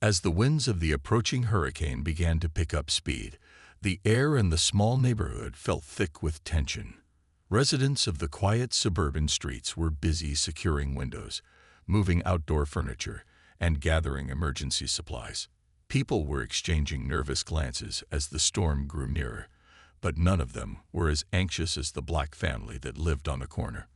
As the winds of the approaching hurricane began to pick up speed, the air in the small neighborhood felt thick with tension. Residents of the quiet suburban streets were busy securing windows, moving outdoor furniture, and gathering emergency supplies. People were exchanging nervous glances as the storm grew nearer, but none of them were as anxious as the Black family that lived on the corner.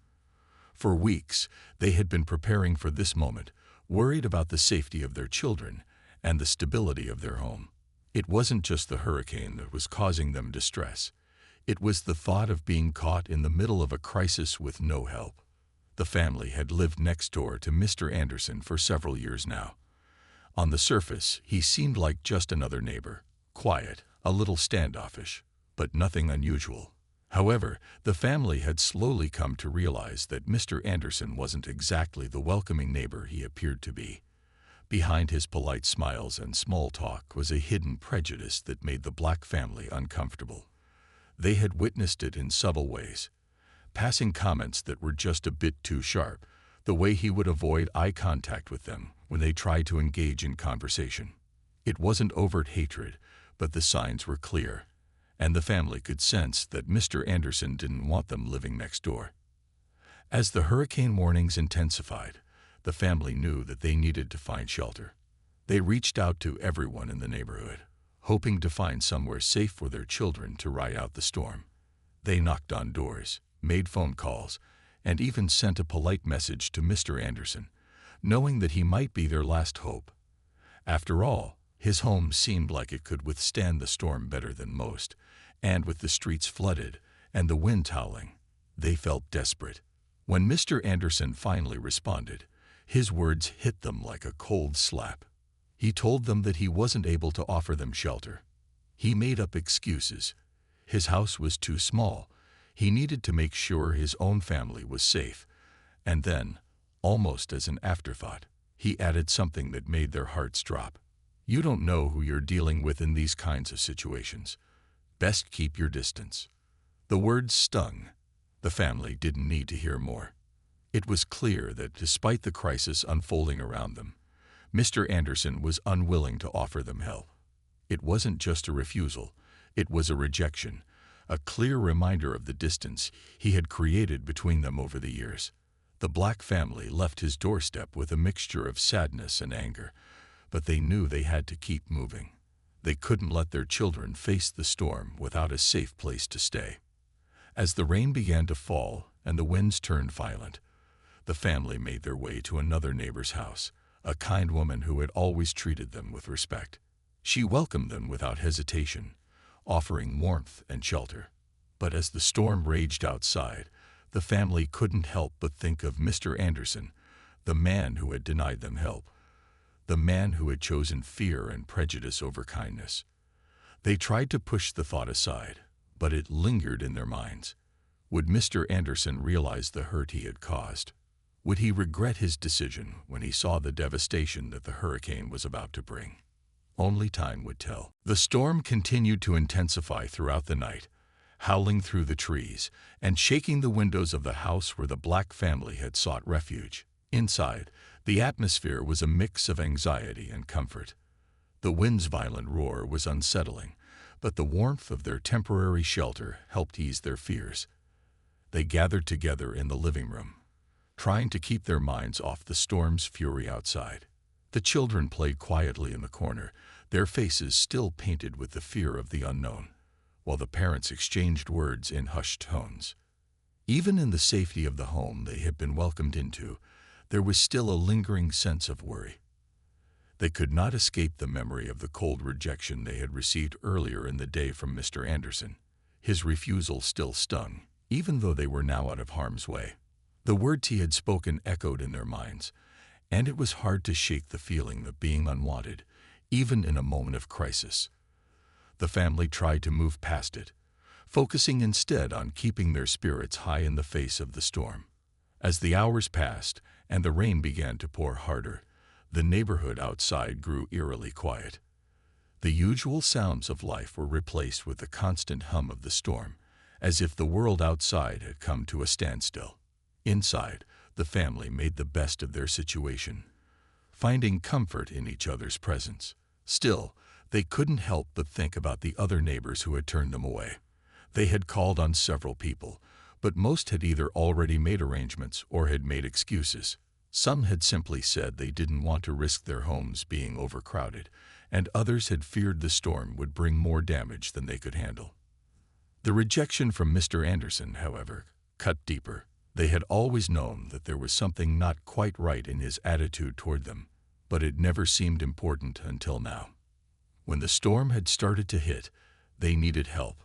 For weeks, they had been preparing for this moment, worried about the safety of their children and the stability of their home. It wasn't just the hurricane that was causing them distress. It was the thought of being caught in the middle of a crisis with no help. The family had lived next door to Mr. Anderson for several years now. On the surface, he seemed like just another neighbor, quiet, a little standoffish, but nothing unusual. However, the family had slowly come to realize that Mr. Anderson wasn't exactly the welcoming neighbor he appeared to be. Behind his polite smiles and small talk was a hidden prejudice that made the Black family uncomfortable. They had witnessed it in subtle ways. Passing comments that were just a bit too sharp, the way he would avoid eye contact with them when they tried to engage in conversation. It wasn't overt hatred, but the signs were clear, and the family could sense that Mr. Anderson didn't want them living next door. As the hurricane warnings intensified, the family knew that they needed to find shelter. They reached out to everyone in the neighborhood, hoping to find somewhere safe for their children to ride out the storm. They knocked on doors, made phone calls, and even sent a polite message to Mr. Anderson, knowing that he might be their last hope. After all, his home seemed like it could withstand the storm better than most, and with the streets flooded and the wind howling, they felt desperate. When Mr. Anderson finally responded, his words hit them like a cold slap. He told them that he wasn't able to offer them shelter. He made up excuses. His house was too small. He needed to make sure his own family was safe. And then, almost as an afterthought, he added something that made their hearts drop. You don't know who you're dealing with in these kinds of situations. Best keep your distance. The words stung. The family didn't need to hear more. It was clear that despite the crisis unfolding around them, Mr. Anderson was unwilling to offer them help. It wasn't just a refusal, it was a rejection, a clear reminder of the distance he had created between them over the years. The Black family left his doorstep with a mixture of sadness and anger, but they knew they had to keep moving. They couldn't let their children face the storm without a safe place to stay. As the rain began to fall and the winds turned violent, the family made their way to another neighbor's house, a kind woman who had always treated them with respect. She welcomed them without hesitation, offering warmth and shelter. But as the storm raged outside, the family couldn't help but think of Mr. Anderson, the man who had denied them help, the man who had chosen fear and prejudice over kindness. They tried to push the thought aside, but it lingered in their minds. Would Mr. Anderson realize the hurt he had caused? Would he regret his decision when he saw the devastation that the hurricane was about to bring? Only time would tell. The storm continued to intensify throughout the night, howling through the trees and shaking the windows of the house where the Black family had sought refuge. Inside, the atmosphere was a mix of anxiety and comfort. The wind's violent roar was unsettling, but the warmth of their temporary shelter helped ease their fears. They gathered together in the living room, trying to keep their minds off the storm's fury outside. The children played quietly in the corner, their faces still painted with the fear of the unknown, while the parents exchanged words in hushed tones. Even in the safety of the home they had been welcomed into, there was still a lingering sense of worry. They could not escape the memory of the cold rejection they had received earlier in the day from Mr. Anderson. His refusal still stung, even though they were now out of harm's way. The words he had spoken echoed in their minds, and it was hard to shake the feeling of being unwanted, even in a moment of crisis. The family tried to move past it, focusing instead on keeping their spirits high in the face of the storm. As the hours passed and the rain began to pour harder, the neighborhood outside grew eerily quiet. The usual sounds of life were replaced with the constant hum of the storm, as if the world outside had come to a standstill. Inside, the family made the best of their situation. finding comfort in each other's presence. Still, they couldn't help but think about the other neighbors who had turned them away. They had called on several people, but most had either already made arrangements or had made excuses. Some had simply said they didn't want to risk their homes being overcrowded, and others had feared the storm would bring more damage than they could handle. The rejection from Mr. Anderson, however, cut deeper. They had always known that there was something not quite right in his attitude toward them, but it never seemed important until now. When the storm had started to hit, they needed help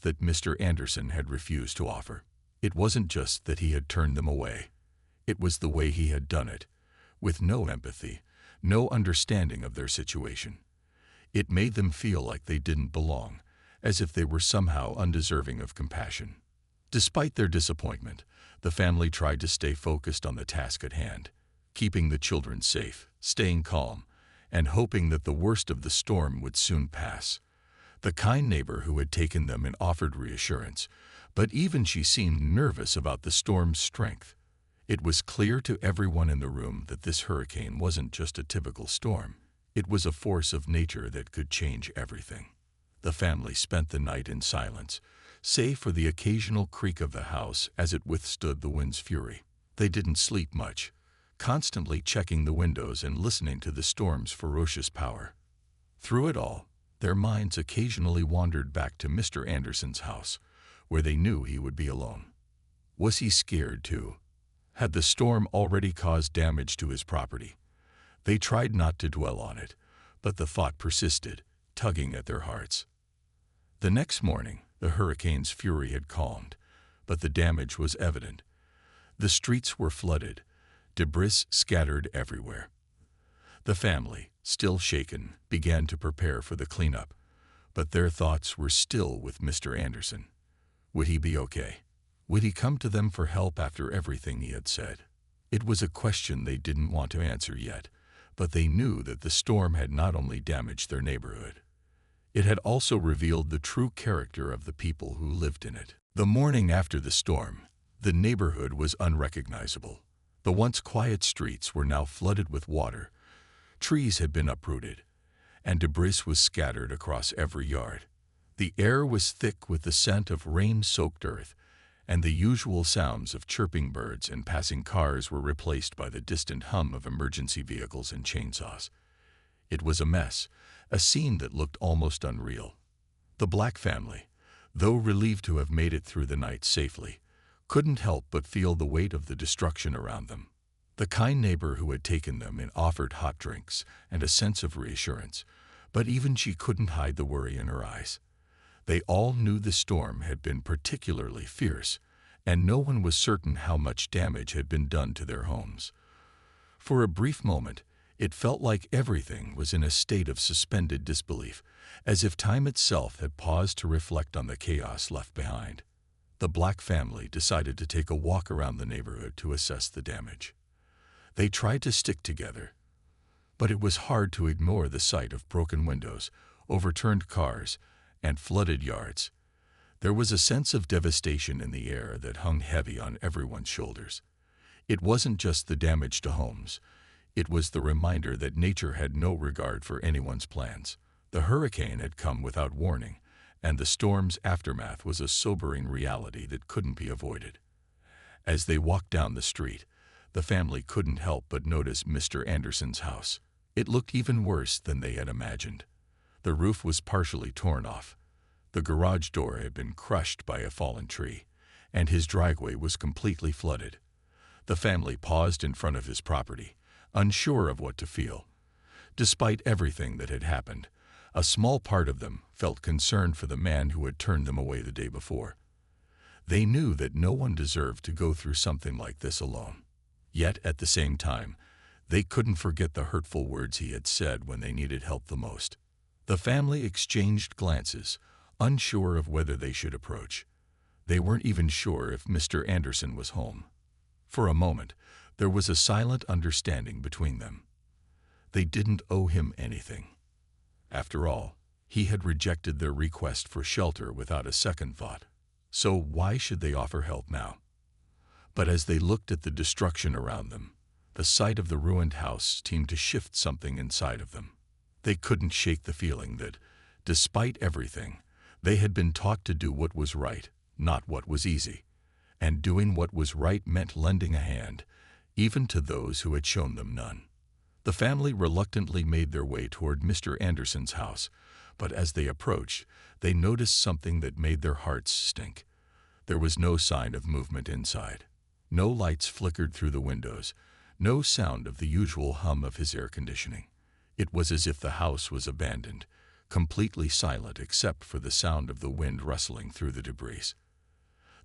that Mr. Anderson had refused to offer. It wasn't just that he had turned them away. It was the way he had done it, with no empathy, no understanding of their situation. It made them feel like they didn't belong, as if they were somehow undeserving of compassion. Despite their disappointment, the family tried to stay focused on the task at hand, keeping the children safe, staying calm, and hoping that the worst of the storm would soon pass. The kind neighbor who had taken them and offered reassurance, but even she seemed nervous about the storm's strength. It was clear to everyone in the room that this hurricane wasn't just a typical storm. It was a force of nature that could change everything. The family spent the night in silence, save for the occasional creak of the house as it withstood the wind's fury. They didn't sleep much, constantly checking the windows and listening to the storm's ferocious power. Through it all, their minds occasionally wandered back to Mr. Anderson's house, where they knew he would be alone. Was he scared too? Had the storm already caused damage to his property? They tried not to dwell on it, but the thought persisted, tugging at their hearts. The next morning, the hurricane's fury had calmed, but the damage was evident. The streets were flooded, debris scattered everywhere. The family, still shaken, began to prepare for the cleanup, but their thoughts were still with Mr. Anderson. Would he be okay? Would he come to them for help after everything he had said? It was a question they didn't want to answer yet, but they knew that the storm had not only damaged their neighborhood. It had also revealed the true character of the people who lived in it. The morning after the storm, the neighborhood was unrecognizable. The once quiet streets were now flooded with water. Trees had been uprooted, and debris was scattered across every yard. The air was thick with the scent of rain-soaked earth, and the usual sounds of chirping birds and passing cars were replaced by the distant hum of emergency vehicles and chainsaws. It was a mess, a scene that looked almost unreal. The Black family, though relieved to have made it through the night safely, couldn't help but feel the weight of the destruction around them. The kind neighbor who had taken them and offered hot drinks and a sense of reassurance, but even she couldn't hide the worry in her eyes. They all knew the storm had been particularly fierce, and no one was certain how much damage had been done to their homes. For a brief moment, it felt like everything was in a state of suspended disbelief, as if time itself had paused to reflect on the chaos left behind. The Black family decided to take a walk around the neighborhood to assess the damage. They tried to stick together, but it was hard to ignore the sight of broken windows, overturned cars, and flooded yards. There was a sense of devastation in the air that hung heavy on everyone's shoulders. It wasn't just the damage to homes. It was the reminder that nature had no regard for anyone's plans. The hurricane had come without warning, and the storm's aftermath was a sobering reality that couldn't be avoided. As they walked down the street, the family couldn't help but notice Mr. Anderson's house. It looked even worse than they had imagined. The roof was partially torn off. The garage door had been crushed by a fallen tree, and his driveway was completely flooded. The family paused in front of his property, unsure of what to feel. Despite everything that had happened, a small part of them felt concern for the man who had turned them away the day before. They knew that no one deserved to go through something like this alone. Yet, at the same time, they couldn't forget the hurtful words he had said when they needed help the most. The family exchanged glances, unsure of whether they should approach. They weren't even sure if Mr. Anderson was home. For a moment, there was a silent understanding between them. They didn't owe him anything. After all, he had rejected their request for shelter without a second thought. So why should they offer help now? But as they looked at the destruction around them, The sight of the ruined house seemed to shift something inside of them. They couldn't shake the feeling that, despite everything, they had been taught to do what was right, not what was easy. And doing what was right meant lending a hand, even to those who had shown them none. The family reluctantly made their way toward Mr. Anderson's house, but as they approached, they noticed something that made their hearts stink. There was no sign of movement inside. No lights flickered through the windows, no sound of the usual hum of his air conditioning. It was as if the house was abandoned, completely silent except for the sound of the wind rustling through the debris.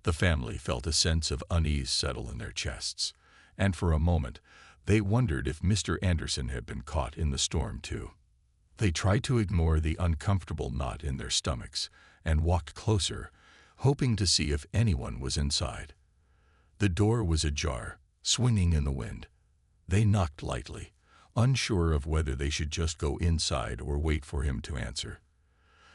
The family felt a sense of unease settle in their chests, and for a moment, they wondered if Mr. Anderson had been caught in the storm too. They tried to ignore the uncomfortable knot in their stomachs and walked closer, hoping to see if anyone was inside. The door was ajar, swinging in the wind. They knocked lightly, unsure of whether they should just go inside or wait for him to answer.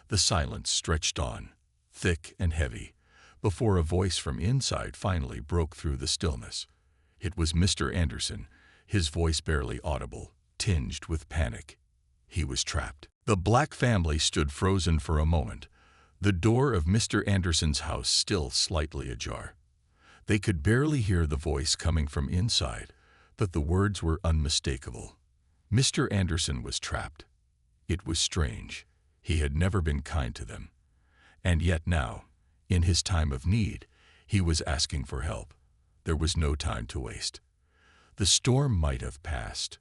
The silence stretched on, thick and heavy, before a voice from inside finally broke through the stillness. It was Mr. Anderson, his voice barely audible, tinged with panic. He was trapped. The Black family stood frozen for a moment, the door of Mr. Anderson's house still slightly ajar. They could barely hear the voice coming from inside, but the words were unmistakable. Mr. Anderson was trapped. It was strange. He had never been kind to them. And yet now, in his time of need, he was asking for help. There was no time to waste. The storm might have passed,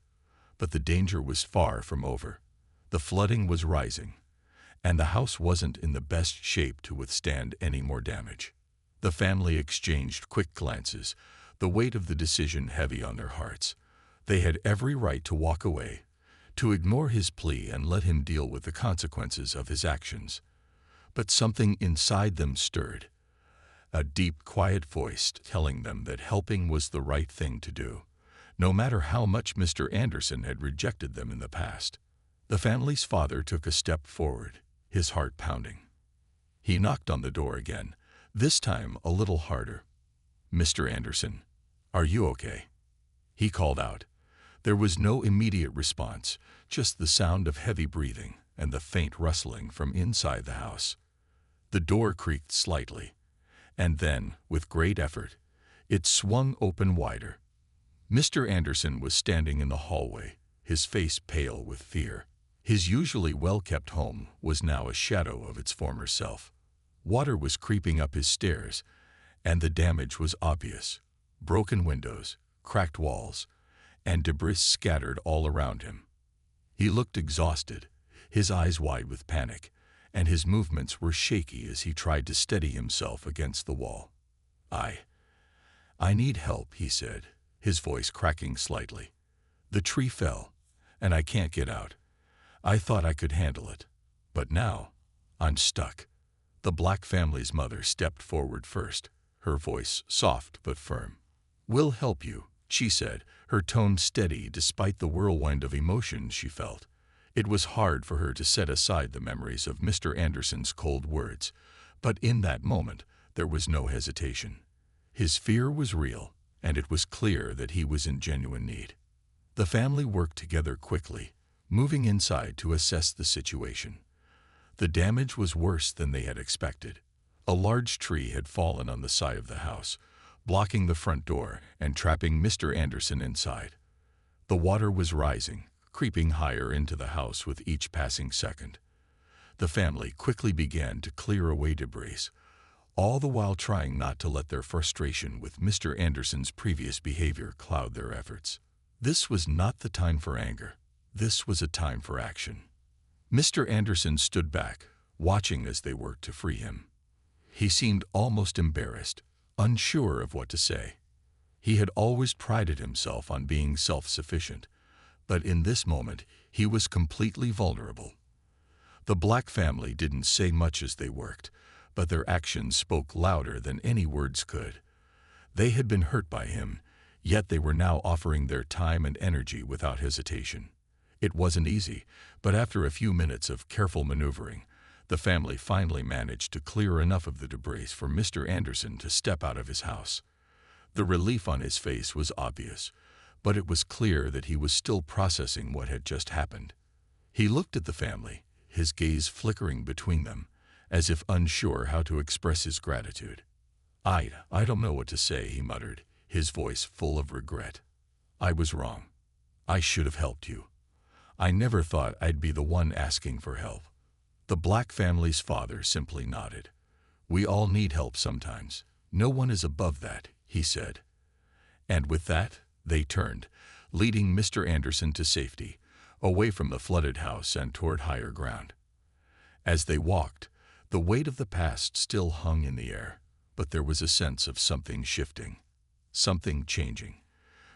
but the danger was far from over. The flooding was rising, and the house wasn't in the best shape to withstand any more damage. The family exchanged quick glances, the weight of the decision heavy on their hearts. They had every right to walk away, to ignore his plea and let him deal with the consequences of his actions. But something inside them stirred, a deep, quiet voice telling them that helping was the right thing to do, no matter how much Mr. Anderson had rejected them in the past. The family's father took a step forward, his heart pounding. He knocked on the door again, this time a little harder. "Mr. Anderson, are you okay?" he called out. There was no immediate response, just the sound of heavy breathing and the faint rustling from inside the house. The door creaked slightly, and then, with great effort, it swung open wider. Mr. Anderson was standing in the hallway, his face pale with fear. His usually well-kept home was now a shadow of its former self. Water was creeping up his stairs, and the damage was obvious. Broken windows, cracked walls, and debris scattered all around him. He looked exhausted, his eyes wide with panic, and his movements were shaky as he tried to steady himself against the wall. I need help," he said, his voice cracking slightly. "The tree fell, and I can't get out. I thought I could handle it, but now I'm stuck." The Black family's mother stepped forward first, her voice soft but firm. "We'll help you," she said, her tone steady despite the whirlwind of emotions she felt. It was hard for her to set aside the memories of Mr. Anderson's cold words, but in that moment there was no hesitation. His fear was real, and it was clear that he was in genuine need. The family worked together quickly, moving inside to assess the situation. The damage was worse than they had expected. A large tree had fallen on the side of the house, blocking the front door and trapping Mr. Anderson inside. The water was rising, creeping higher into the house with each passing second. The family quickly began to clear away debris, all the while trying not to let their frustration with Mr. Anderson's previous behavior cloud their efforts. This was not the time for anger. This was a time for action. Mr. Anderson stood back, watching as they worked to free him. He seemed almost embarrassed, unsure of what to say. He had always prided himself on being self-sufficient, but in this moment he was completely vulnerable. The Black family didn't say much as they worked, but their actions spoke louder than any words could. They had been hurt by him, yet they were now offering their time and energy without hesitation. It wasn't easy, but after a few minutes of careful maneuvering, the family finally managed to clear enough of the debris for Mr. Anderson to step out of his house. The relief on his face was obvious, but it was clear that he was still processing what had just happened. He looked at the family, his gaze flickering between them, as if unsure how to express his gratitude. I don't know what to say," he muttered, his voice full of regret. "I was wrong. I should have helped you. I never thought I'd be the one asking for help." The Black family's father simply nodded. "We all need help sometimes. No one is above that," he said. And with that, they turned, leading Mr. Anderson to safety, away from the flooded house and toward higher ground. As they walked, the weight of the past still hung in the air, but there was a sense of something shifting, something changing.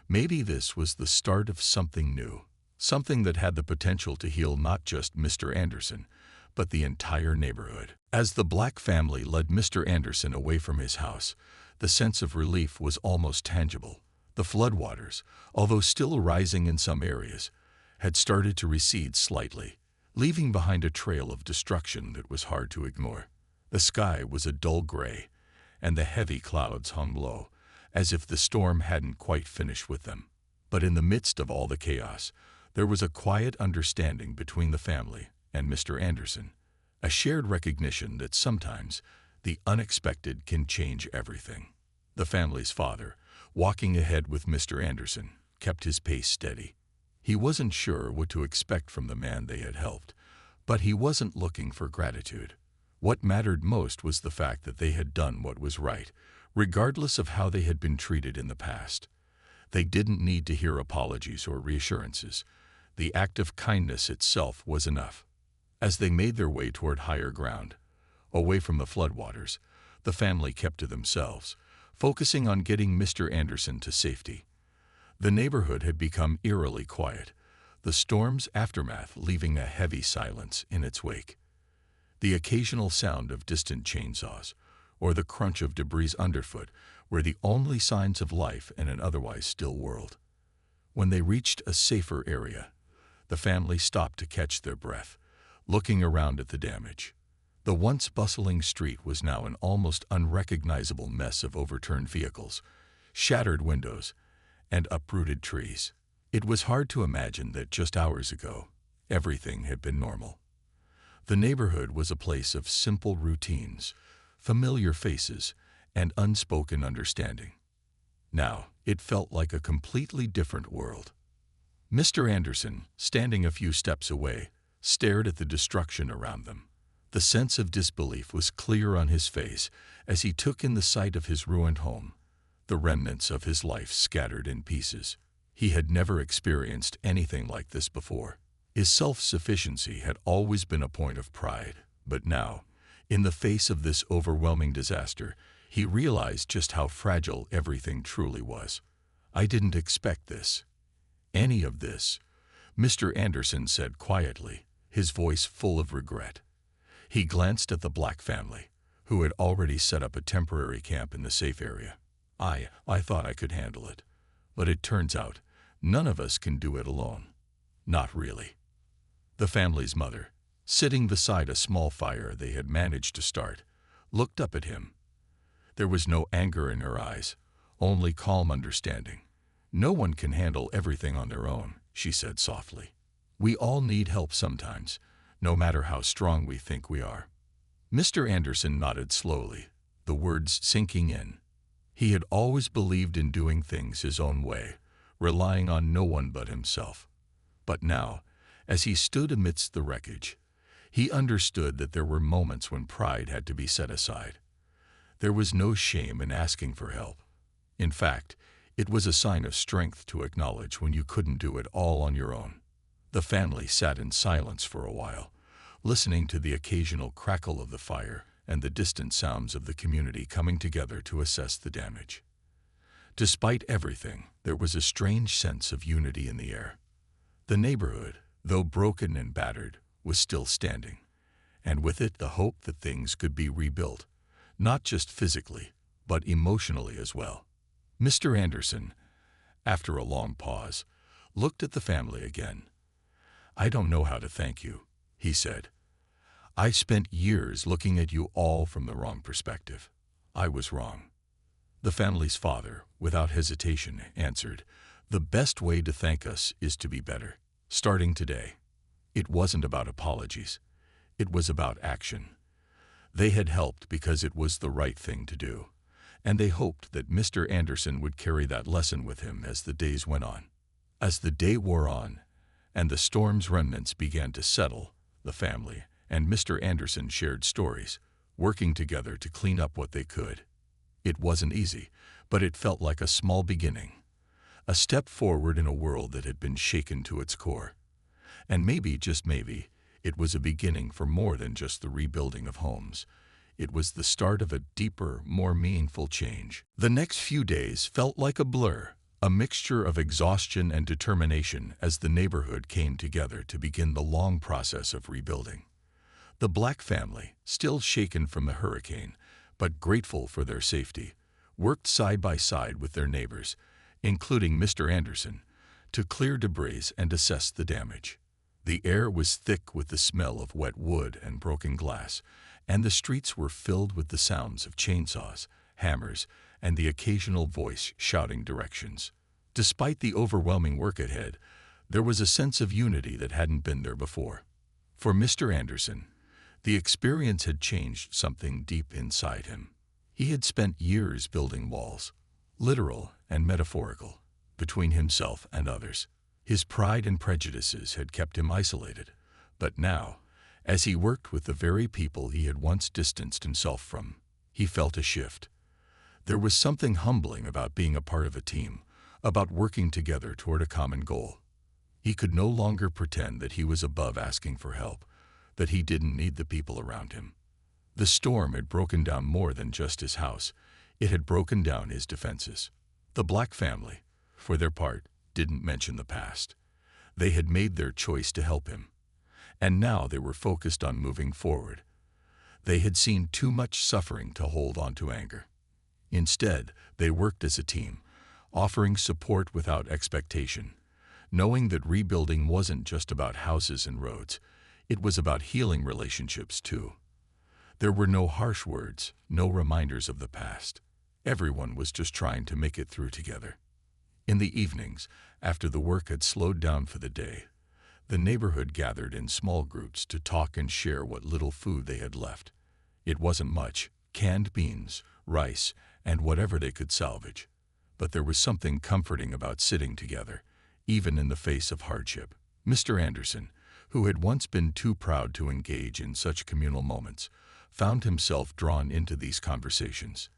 Maybe this was the start of something new, something that had the potential to heal not just Mr. Anderson, but the entire neighborhood. As the Black family led Mr. Anderson away from his house, the sense of relief was almost tangible. The floodwaters, although still rising in some areas, had started to recede slightly, leaving behind a trail of destruction that was hard to ignore. The sky was a dull gray, and the heavy clouds hung low, as if the storm hadn't quite finished with them. But in the midst of all the chaos, there was a quiet understanding between the family and Mr. Anderson, a shared recognition that sometimes the unexpected can change everything. The family's father, walking ahead with Mr. Anderson, kept his pace steady. He wasn't sure what to expect from the man they had helped, but he wasn't looking for gratitude. What mattered most was the fact that they had done what was right, regardless of how they had been treated in the past. They didn't need to hear apologies or reassurances. The act of kindness itself was enough. As they made their way toward higher ground, away from the floodwaters, the family kept to themselves, focusing on getting Mr. Anderson to safety. The neighborhood had become eerily quiet, the storm's aftermath leaving a heavy silence in its wake. The occasional sound of distant chainsaws or the crunch of debris underfoot were the only signs of life in an otherwise still world. When they reached a safer area, the family stopped to catch their breath, looking around at the damage. The once bustling street was now an almost unrecognizable mess of overturned vehicles, shattered windows, and uprooted trees. It was hard to imagine that just hours ago, everything had been normal. The neighborhood was a place of simple routines, familiar faces, and unspoken understanding. Now, it felt like a completely different world. Mr. Anderson, standing a few steps away, stared at the destruction around them. The sense of disbelief was clear on his face as he took in the sight of his ruined home, the remnants of his life scattered in pieces. He had never experienced anything like this before. His self-sufficiency had always been a point of pride, but now, in the face of this overwhelming disaster, he realized just how fragile everything truly was. "I didn't expect this. Any of this," Mr. Anderson said quietly, his voice full of regret. He glanced at the Black family, who had already set up a temporary camp in the safe area. I thought I could handle it, but it turns out none of us can do it alone. Not really." The family's mother, sitting beside a small fire they had managed to start, looked up at him. There was no anger in her eyes, only calm understanding. "No one can handle everything on their own," she said softly. "We all need help sometimes, no matter how strong we think we are." Mr. Anderson nodded slowly, the words sinking in. He had always believed in doing things his own way, relying on no one but himself. But now, as he stood amidst the wreckage, he understood that there were moments when pride had to be set aside. There was no shame in asking for help. In fact, it was a sign of strength to acknowledge when you couldn't do it all on your own. The family sat in silence for a while, listening to the occasional crackle of the fire and the distant sounds of the community coming together to assess the damage. Despite everything, there was a strange sense of unity in the air. The neighborhood, though broken and battered, was still standing, and with it the hope that things could be rebuilt, not just physically, but emotionally as well. Mr. Anderson, after a long pause, looked at the family again. "I don't know how to thank you," he said. "I spent years looking at you all from the wrong perspective. I was wrong." The family's father, without hesitation, answered, The best way to thank us is to be better. Starting today. It wasn't about apologies. It was about action. They had helped because it was the right thing to do, and they hoped that Mr. Anderson would carry that lesson with him as the days went on. As the day wore on, and the storm's remnants began to settle, the family and Mr. Anderson shared stories, working together to clean up what they could. It wasn't easy, but it felt like a small beginning, a step forward in a world that had been shaken to its core. And maybe, just maybe, it was a beginning for more than just the rebuilding of homes. It was the start of a deeper, more meaningful change. The next few days felt like a blur, a mixture of exhaustion and determination as the neighborhood came together to begin the long process of rebuilding. The Black family, still shaken from the hurricane, but grateful for their safety, worked side by side with their neighbors, including Mr. Anderson, to clear debris and assess the damage. The air was thick with the smell of wet wood and broken glass, and the streets were filled with the sounds of chainsaws, hammers, and the occasional voice shouting directions. Despite the overwhelming work ahead, there was a sense of unity that hadn't been there before. For Mr. Anderson, the experience had changed something deep inside him. He had spent years building walls, literal and metaphorical, between himself and others. His pride and prejudices had kept him isolated, but now, as he worked with the very people he had once distanced himself from, he felt a shift. There was something humbling about being a part of a team, about working together toward a common goal. He could no longer pretend that he was above asking for help, that he didn't need the people around him. The storm had broken down more than just his house. It had broken down his defenses. The Black family, for their part, didn't mention the past. They had made their choice to help him, and now they were focused on moving forward. They had seen too much suffering to hold on to anger. Instead, they worked as a team, offering support without expectation, knowing that rebuilding wasn't just about houses and roads. It was about healing relationships too. There were no harsh words, no reminders of the past. Everyone was just trying to make it through together. In the evenings, after the work had slowed down for the day, the neighborhood gathered in small groups to talk and share what little food they had left. It wasn't much: canned beans, rice, and whatever they could salvage. But there was something comforting about sitting together, even in the face of hardship. Mr. Anderson, who had once been too proud to engage in such communal moments, found himself drawn into these conversations.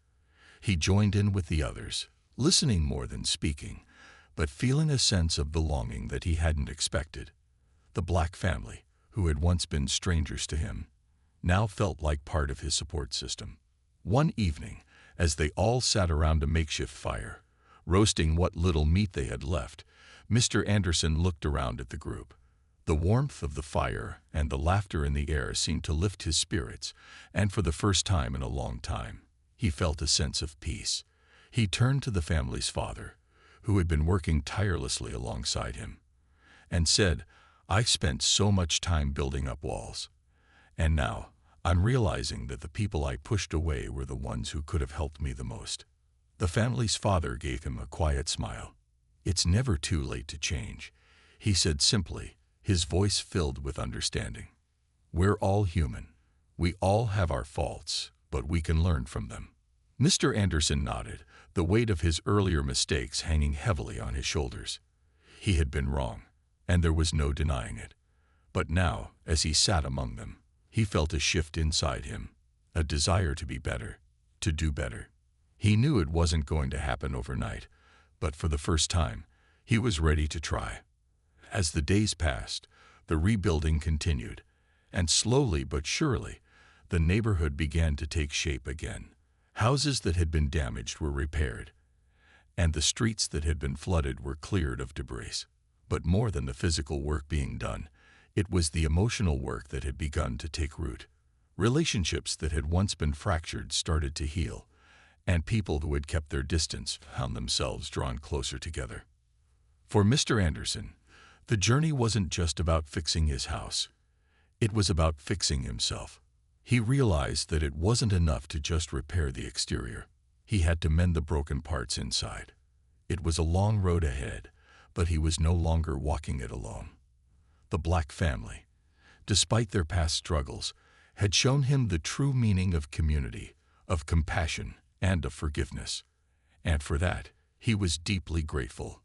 He joined in with the others, listening more than speaking, but feeling a sense of belonging that he hadn't expected. The Black family, who had once been strangers to him, now felt like part of his support system. One evening, as they all sat around a makeshift fire, roasting what little meat they had left, Mr. Anderson looked around at the group. The warmth of the fire and the laughter in the air seemed to lift his spirits, and for the first time in a long time, he felt a sense of peace. He turned to the family's father, who had been working tirelessly alongside him, and said, "I've spent so much time building up walls, and now I'm realizing that the people I pushed away were the ones who could have helped me the most." The family's father gave him a quiet smile. "It's never too late to change," he said simply, his voice filled with understanding. "We're all human. We all have our faults, but we can learn from them." Mr. Anderson nodded, the weight of his earlier mistakes hanging heavily on his shoulders. He had been wrong, and there was no denying it. But now, as he sat among them, he felt a shift inside him, a desire to be better, to do better. He knew it wasn't going to happen overnight, but for the first time, he was ready to try. As the days passed, the rebuilding continued, and slowly but surely, the neighborhood began to take shape again. Houses that had been damaged were repaired, and the streets that had been flooded were cleared of debris. But more than the physical work being done, it was the emotional work that had begun to take root. Relationships that had once been fractured started to heal, and people who had kept their distance found themselves drawn closer together. For Mr. Anderson, the journey wasn't just about fixing his house. It was about fixing himself. He realized that it wasn't enough to just repair the exterior. He had to mend the broken parts inside. It was a long road ahead, but he was no longer walking it alone. The Black family, despite their past struggles, had shown him the true meaning of community, of compassion, and of forgiveness. And for that, he was deeply grateful.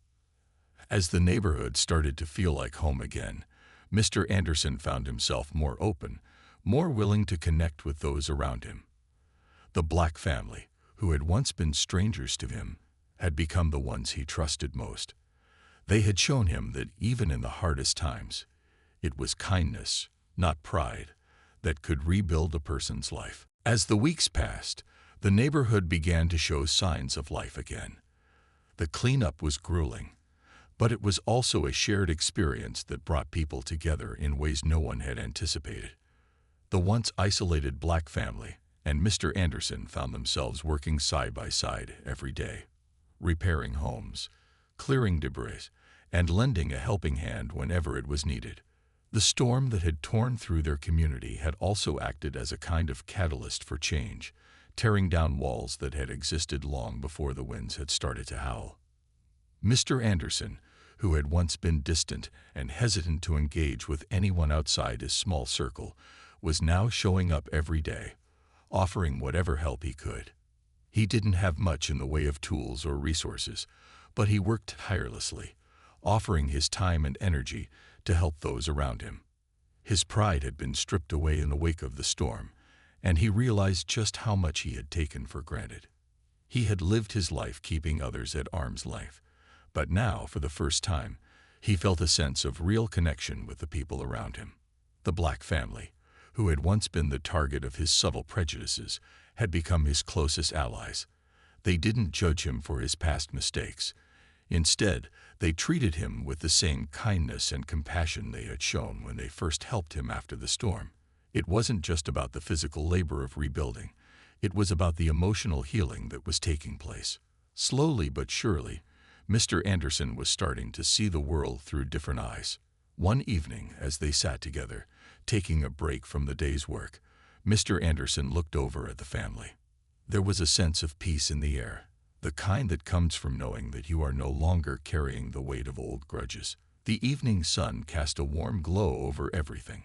As the neighborhood started to feel like home again, Mr. Anderson found himself more open, more willing to connect with those around him. The Black family, who had once been strangers to him, had become the ones he trusted most. They had shown him that even in the hardest times, it was kindness, not pride, that could rebuild a person's life. As the weeks passed, the neighborhood began to show signs of life again. The cleanup was grueling, but it was also a shared experience that brought people together in ways no one had anticipated. The once isolated Black family and Mr. Anderson found themselves working side by side every day, repairing homes, clearing debris, and lending a helping hand whenever it was needed. The storm that had torn through their community had also acted as a kind of catalyst for change, tearing down walls that had existed long before the winds had started to howl. Mr. Anderson, who had once been distant and hesitant to engage with anyone outside his small circle, was now showing up every day, offering whatever help he could. He didn't have much in the way of tools or resources, but he worked tirelessly, offering his time and energy to help those around him. His pride had been stripped away in the wake of the storm, and he realized just how much he had taken for granted. He had lived his life keeping others at arm's length, but now, for the first time, he felt a sense of real connection with the people around him. The Black family, who had once been the target of his subtle prejudices, had become his closest allies. They didn't judge him for his past mistakes. Instead, they treated him with the same kindness and compassion they had shown when they first helped him after the storm. It wasn't just about the physical labor of rebuilding. It was about the emotional healing that was taking place. Slowly but surely, Mr. Anderson was starting to see the world through different eyes. One evening, as they sat together, taking a break from the day's work, Mr. Anderson looked over at the family. There was a sense of peace in the air, the kind that comes from knowing that you are no longer carrying the weight of old grudges. The evening sun cast a warm glow over everything,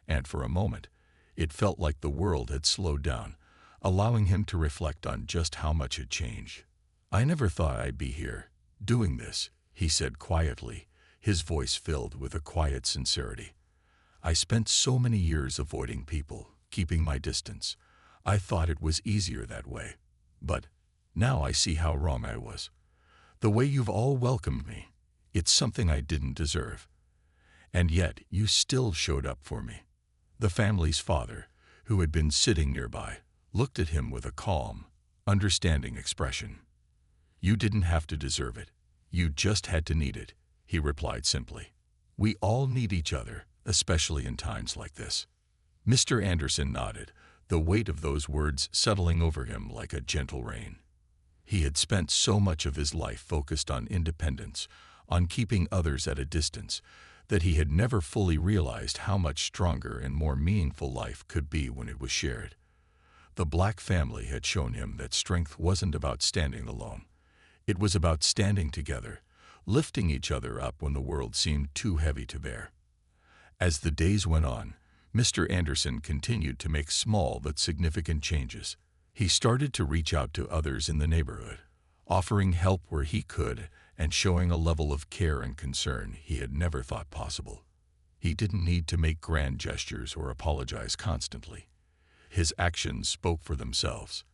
and for a moment, it felt like the world had slowed down, allowing him to reflect on just how much had changed. "I never thought I'd be here, doing this," he said quietly, his voice filled with a quiet sincerity. "I spent so many years avoiding people, keeping my distance. I thought it was easier that way. But now I see how wrong I was. The way you've all welcomed me, it's something I didn't deserve. And yet you still showed up for me." The family's father, who had been sitting nearby, looked at him with a calm, understanding expression. "You didn't have to deserve it. You just had to need it," he replied simply. "We all need each other, especially in times like this." Mr. Anderson nodded, the weight of those words settling over him like a gentle rain. He had spent so much of his life focused on independence, on keeping others at a distance, that he had never fully realized how much stronger and more meaningful life could be when it was shared. The Black family had shown him that strength wasn't about standing alone. It was about standing together, lifting each other up when the world seemed too heavy to bear. As the days went on, Mr. Anderson continued to make small but significant changes. He started to reach out to others in the neighborhood, offering help where he could and showing a level of care and concern he had never thought possible. He didn't need to make grand gestures or apologize constantly. His actions spoke for themselves.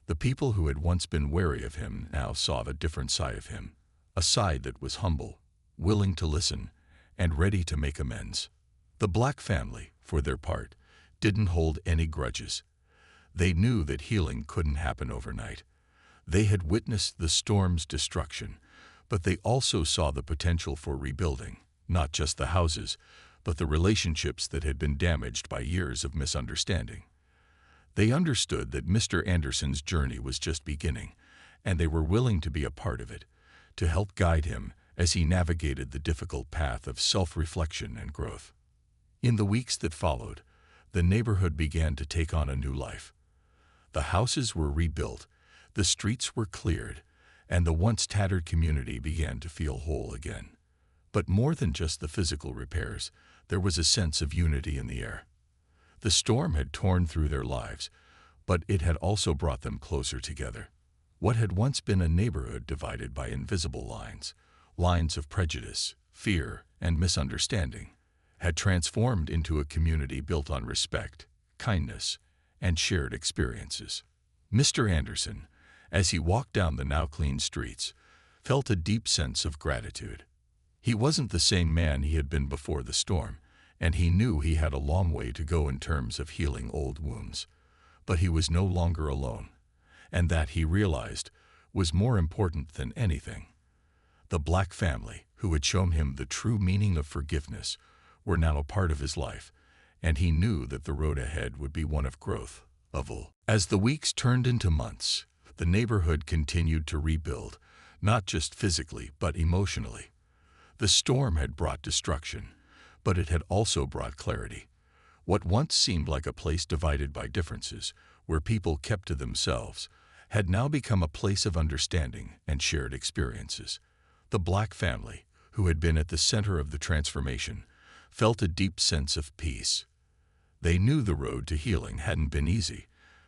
The people who had once been wary of him now saw a different side of him, a side that was humble, willing to listen, and ready to make amends. The Black family, for their part, didn't hold any grudges. They knew that healing couldn't happen overnight. They had witnessed the storm's destruction, but they also saw the potential for rebuilding, not just the houses, but the relationships that had been damaged by years of misunderstanding. They understood that Mr. Anderson's journey was just beginning, and they were willing to be a part of it, to help guide him as he navigated the difficult path of self-reflection and growth. In the weeks that followed, the neighborhood began to take on a new life. The houses were rebuilt, the streets were cleared, and the once tattered community began to feel whole again. But more than just the physical repairs, there was a sense of unity in the air. The storm had torn through their lives, but it had also brought them closer together. What had once been a neighborhood divided by invisible lines, lines of prejudice, fear, and misunderstanding, had transformed into a community built on respect, kindness, and shared experiences. Mr. Anderson, as he walked down the now clean streets, felt a deep sense of gratitude. He wasn't the same man he had been before the storm, and he knew he had a long way to go in terms of healing old wounds. But he was no longer alone, and that, he realized, was more important than anything. The Black family, who had shown him the true meaning of forgiveness, were now a part of his life, and he knew that the road ahead would be one of growth. As the weeks turned into months, the neighborhood continued to rebuild, not just physically but emotionally. The storm had brought destruction, but it had also brought clarity. What once seemed like a place divided by differences, where people kept to themselves, had now become a place of understanding and shared experiences. The Black family, who had been at the center of the transformation, felt a deep sense of peace. They knew the road to healing hadn't been easy,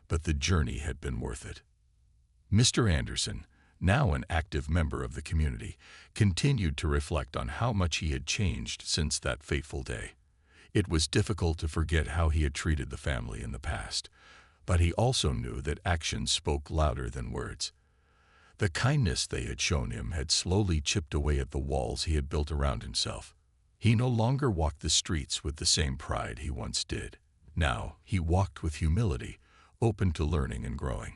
but the journey had been worth it. Mr. Anderson, now an active member of the community, continued to reflect on how much he had changed since that fateful day. It was difficult to forget how he had treated the family in the past, but he also knew that actions spoke louder than words. The kindness they had shown him had slowly chipped away at the walls he had built around himself. He no longer walked the streets with the same pride he once did. Now, he walked with humility, open to learning and growing.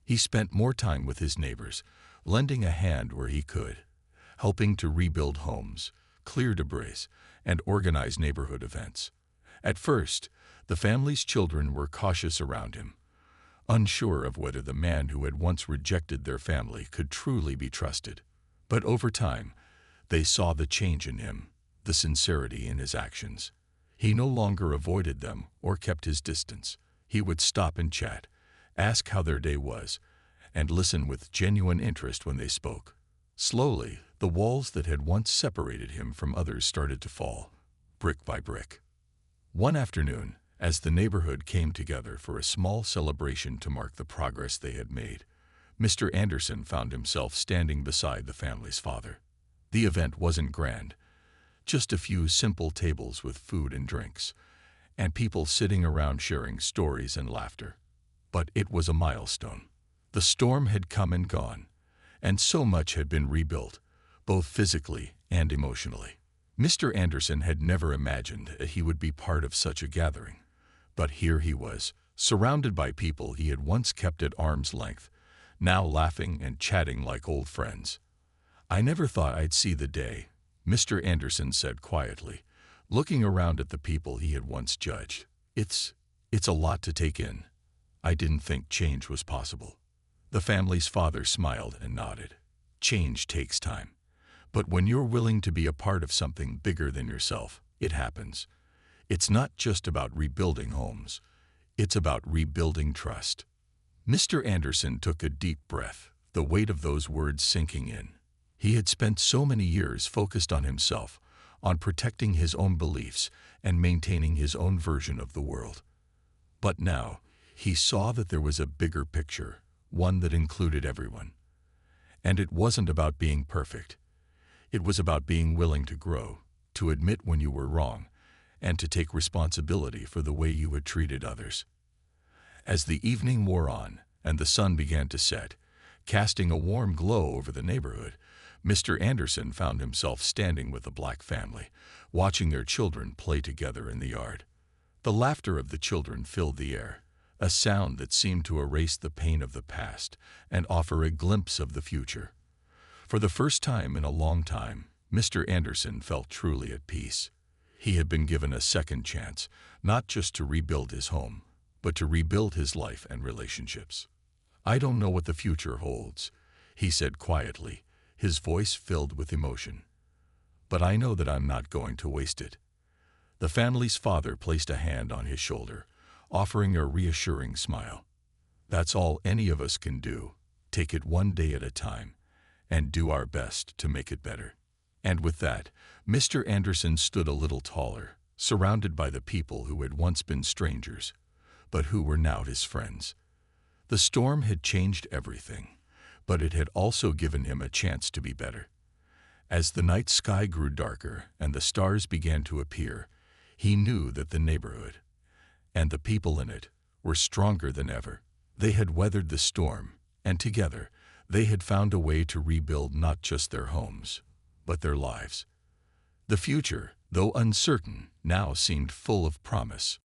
He spent more time with his neighbors, lending a hand where he could, helping to rebuild homes, clear debris, and organize neighborhood events. At first, the family's children were cautious around him, unsure of whether the man who had once rejected their family could truly be trusted. But over time, they saw the change in him, the sincerity in his actions. He no longer avoided them or kept his distance. He would stop and chat, ask how their day was, and listen with genuine interest when they spoke. Slowly, the walls that had once separated him from others started to fall, brick by brick. One afternoon, as the neighborhood came together for a small celebration to mark the progress they had made, Mr. Anderson found himself standing beside the family's father. The event wasn't grand, just a few simple tables with food and drinks, and people sitting around sharing stories and laughter. But it was a milestone. The storm had come and gone, and so much had been rebuilt, both physically and emotionally. Mr. Anderson had never imagined he would be part of such a gathering, but here he was, surrounded by people he had once kept at arm's length, now laughing and chatting like old friends. "I never thought I'd see the day," Mr. Anderson said quietly, looking around at the people he had once judged. It's a lot to take in. I didn't think change was possible." The family's father smiled and nodded. Change takes time. But when you're willing to be a part of something bigger than yourself, it happens. It's not just about rebuilding homes. It's about rebuilding trust. Mr. Anderson took a deep breath, the weight of those words sinking in. He had spent so many years focused on himself, on protecting his own beliefs and maintaining his own version of the world. But now, he saw that there was a bigger picture, one that included everyone. And it wasn't about being perfect. It was about being willing to grow, to admit when you were wrong, and to take responsibility for the way you had treated others. As the evening wore on and the sun began to set, casting a warm glow over the neighborhood, Mr. Anderson found himself standing with the Black family, watching their children play together in the yard. The laughter of the children filled the air, a sound that seemed to erase the pain of the past and offer a glimpse of the future. For the first time in a long time, Mr. Anderson felt truly at peace. He had been given a second chance, not just to rebuild his home, but to rebuild his life and relationships. "I don't know what the future holds," he said quietly, his voice filled with emotion. "But I know that I'm not going to waste it." The family's father placed a hand on his shoulder, offering a reassuring smile. "That's all any of us can do, take it one day at a time, and do our best to make it better." And with that, Mr. Anderson stood a little taller, surrounded by the people who had once been strangers, but who were now his friends. The storm had changed everything, but it had also given him a chance to be better. As the night sky grew darker and the stars began to appear, he knew that the neighborhood, and the people in it, were stronger than ever. They had weathered the storm, and together, they had found a way to rebuild not just their homes, but their lives. The future, though uncertain, now seemed full of promise.